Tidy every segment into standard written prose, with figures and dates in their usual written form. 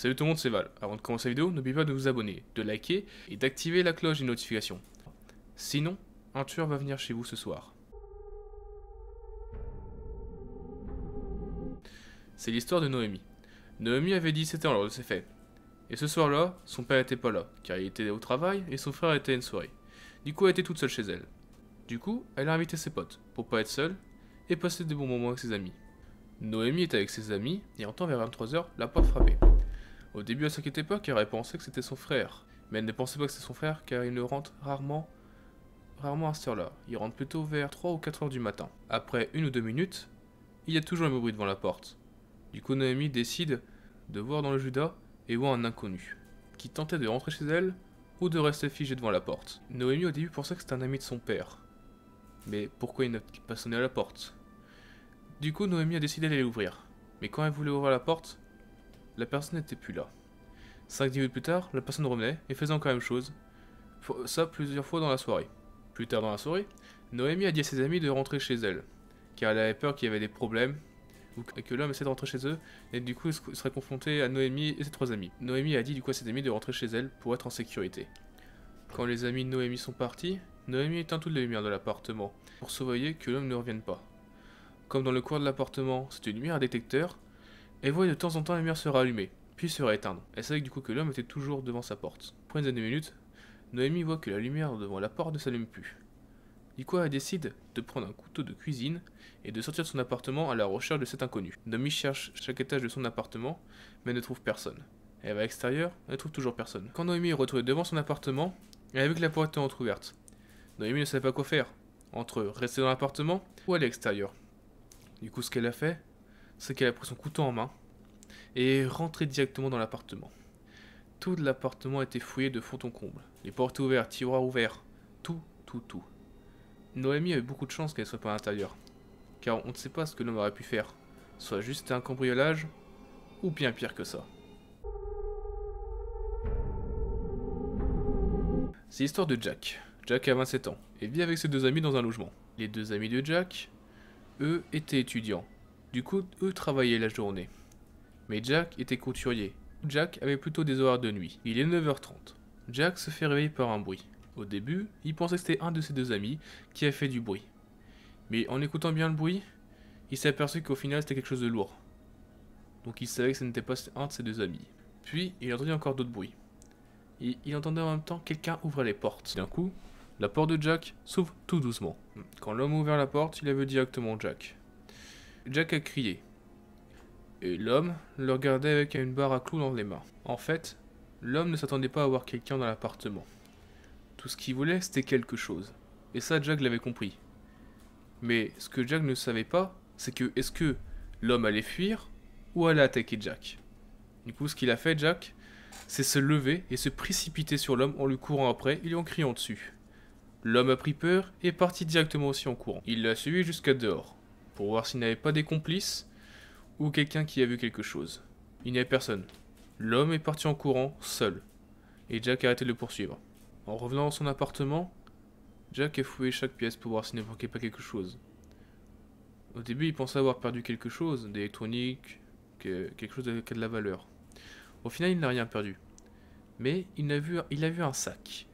Salut tout le monde, c'est Val. Avant de commencer la vidéo, n'oubliez pas de vous abonner, de liker et d'activer la cloche des notifications. Sinon, un tueur va venir chez vous ce soir. C'est l'histoire de Noémie. Noémie avait 17 ans lors de ces faits. Et ce soir-là, son père n'était pas là, car il était au travail et son frère était à une soirée. Du coup, elle était toute seule chez elle. Du coup, elle a invité ses potes, pour pas être seule, et passer de bons moments avec ses amis. Noémie était avec ses amis, et entend vers 23 h la porte frapper. Au début, elle s'inquiétait pas car elle pensait que c'était son frère. Mais elle ne pensait pas que c'était son frère car il ne rentre rarement à cette heure-là. Il rentre plutôt vers 3 ou 4 heures du matin. Après 1 ou 2 minutes, il y a toujours un bruit devant la porte. Du coup, Noémie décide de voir dans le Judas et voit un inconnu qui tentait de rentrer chez elle ou de rester figé devant la porte. Noémie au début pensait que c'était un ami de son père. Mais pourquoi il n'a pas sonné à la porte? Du coup, Noémie a décidé d'aller l'ouvrir. Mais quand elle voulait ouvrir la porte, la personne n'était plus là. 5-10 minutes plus tard, la personne revenait et faisait encore la même chose. Ça plusieurs fois dans la soirée. Plus tard dans la soirée, Noémie a dit à ses amis de rentrer chez elle, car elle avait peur qu'il y avait des problèmes, ou que l'homme essaie de rentrer chez eux, et du coup il serait confronté à Noémie et ses 3 amis. Noémie a dit du coup à ses amis de rentrer chez elle pour être en sécurité. Quand les amis de Noémie sont partis, Noémie éteint toutes les lumières de l'appartement, pour surveiller que l'homme ne revienne pas. Comme dans le coin de l'appartement, c'était une lumière à détecteur, elle voyait de temps en temps la lumière se rallumer, puis se rééteindre. Elle savait du coup que l'homme était toujours devant sa porte. Après une dizaine de minutes, Noémie voit que la lumière devant la porte ne s'allume plus. Du coup, elle décide de prendre un couteau de cuisine et de sortir de son appartement à la recherche de cet inconnu. Noémie cherche chaque étage de son appartement, mais ne trouve personne. Elle va à l'extérieur, elle ne trouve toujours personne. Quand Noémie est retrouvée devant son appartement, elle a vu que la porte était entrouverte. Noémie ne savait pas quoi faire, entre rester dans l'appartement ou aller à l'extérieur. Du coup, ce qu'elle a fait, c'est qu'elle a pris son couteau en main et est rentrée directement dans l'appartement. Tout l'appartement était fouillé de fond en comble. Les portes ouvertes, tiroirs ouverts, tout. Noémie avait beaucoup de chance qu'elle soit pas à l'intérieur, car on ne sait pas ce que l'homme aurait pu faire, soit juste un cambriolage, ou bien pire que ça. C'est l'histoire de Jack. Jack a 27 ans, et vit avec ses 2 amis dans un logement. Les 2 amis de Jack, eux, étaient étudiants. Du coup, eux travaillaient la journée. Mais Jack était couturier. Jack avait plutôt des horaires de nuit. Il est 9 h 30. Jack se fait réveiller par un bruit. Au début, il pensait que c'était un de ses 2 amis qui a fait du bruit. Mais en écoutant bien le bruit, il s'est aperçu qu'au final c'était quelque chose de lourd. Donc il savait que ce n'était pas un de ses 2 amis. Puis il entendit encore d'autres bruits. Et il entendait en même temps quelqu'un ouvrir les portes. D'un coup, la porte de Jack s'ouvre tout doucement. Quand l'homme a ouvert la porte, il a vu directement Jack. Jack a crié. Et l'homme le regardait avec une barre à clous dans les mains. En fait, l'homme ne s'attendait pas à voir quelqu'un dans l'appartement. Tout ce qu'il voulait, c'était quelque chose. Et ça, Jack l'avait compris. Mais ce que Jack ne savait pas, c'est que est-ce que l'homme allait fuir ou allait attaquer Jack. Du coup, ce qu'il a fait, Jack, c'est se lever et se précipiter sur l'homme en lui courant après et lui en criant dessus. L'homme a pris peur et est parti directement aussi en courant. Il l'a suivi jusqu'à dehors, pour voir s'il n'avait pas des complices ou quelqu'un qui a vu quelque chose. Il n'y avait personne. L'homme est parti en courant, seul, et Jack a arrêté de le poursuivre. En revenant dans son appartement, Jack a fouillé chaque pièce pour voir s'il ne manquait pas quelque chose. Au début, il pensait avoir perdu quelque chose, d'électronique, quelque chose qui a de la valeur. Au final, il n'a rien perdu. Mais il a vu un sac.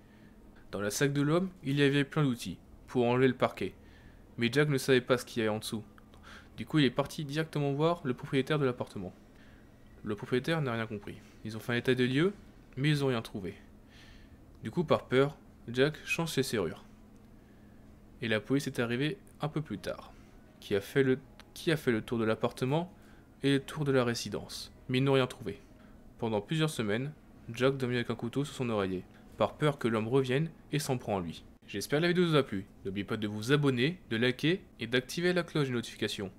Dans le sac de l'homme, il y avait plein d'outils pour enlever le parquet. Mais Jack ne savait pas ce qu'il y avait en dessous. Du coup, il est parti directement voir le propriétaire de l'appartement. Le propriétaire n'a rien compris. Ils ont fait un état des lieux, mais ils n'ont rien trouvé. Du coup, par peur, Jack change ses serrures. Et la police est arrivée un peu plus tard, qui a fait le tour de l'appartement et le tour de la résidence, mais ils n'ont rien trouvé. Pendant plusieurs semaines, Jack dormait avec un couteau sous son oreiller, par peur que l'homme revienne et s'en prend à lui. J'espère que la vidéo vous a plu. N'oubliez pas de vous abonner, de liker et d'activer la cloche de notification.